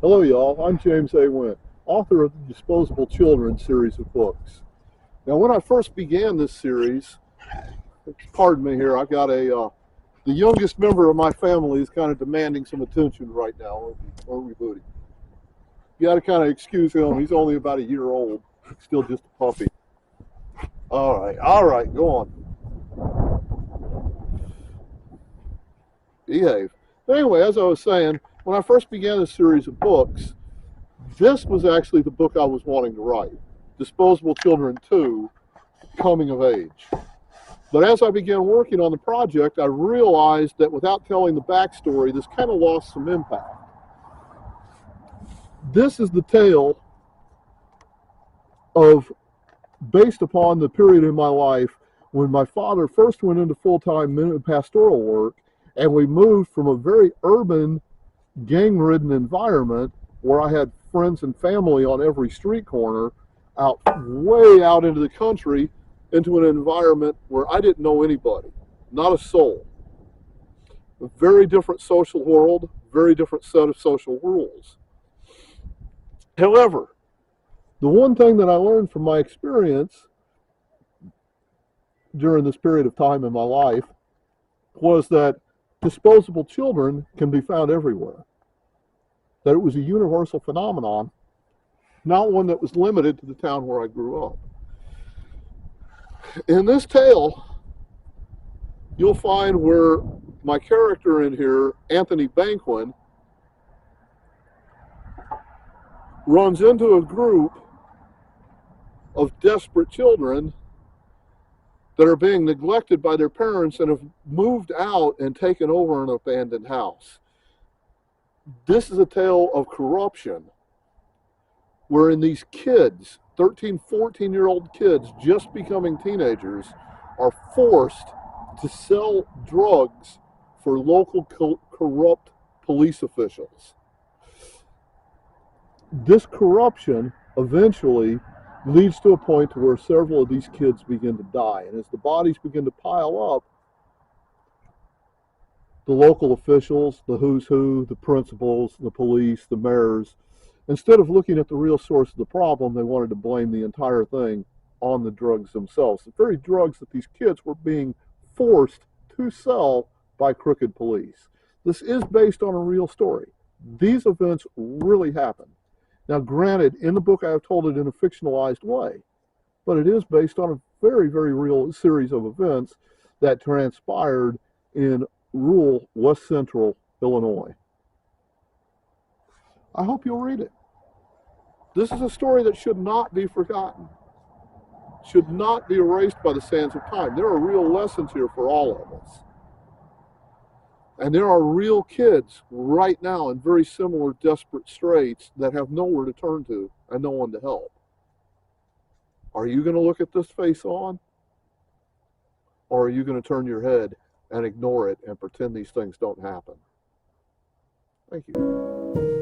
Hello, y'all. I'm James A. Wint, author of the Disposable Children series of books. Now, when I first began this series, pardon me here, I've got the youngest member of my family is kind of demanding some attention right now, aren't we, Booty? You got to kind of excuse him. He's only about a year old, still just a puppy. All right, go on. Behave. But anyway, as I was saying, when I first began this series of books, this was actually the book I was wanting to write, Disposable Children 2, Coming of Age. But as I began working on the project, I realized that without telling the backstory, this kind of lost some impact. This is the tale of, based upon the period in my life when my father first went into full-time pastoral work, and we moved from a very urban, gang-ridden environment where I had friends and family on every street corner, out way out into the country, into an environment where I didn't know anybody, not a soul. A very different social world, very different set of social rules. However, the one thing that I learned from my experience during this period of time in my life was that disposable children can be found everywhere. That it was a universal phenomenon, not one that was limited to the town where I grew up. In this tale, you'll find where my character in here, Anthony Banquin, runs into a group of desperate children that are being neglected by their parents and have moved out and taken over an abandoned house. This is a tale of corruption, wherein these kids, 13, 14-year-old kids just becoming teenagers, are forced to sell drugs for local corrupt police officials. This corruption eventually leads to a point to where several of these kids begin to die. And as the bodies begin to pile up, the local officials, the who's who, the principals, the police, the mayors, instead of looking at the real source of the problem, they wanted to blame the entire thing on the drugs themselves. The very drugs that these kids were being forced to sell by crooked police. This is based on a real story. These events really happened. Now, granted, in the book I have told it in a fictionalized way, but it is based on a very, very real series of events that transpired in rural West Central Illinois. I hope you'll read it. This is a story that should not be forgotten, should not be erased by the sands of time. There are real lessons here for all of us. And there are real kids right now in very similar desperate straits that have nowhere to turn to and no one to help. Are you going to look at this face on? Or are you going to turn your head and ignore it and pretend these things don't happen? Thank you.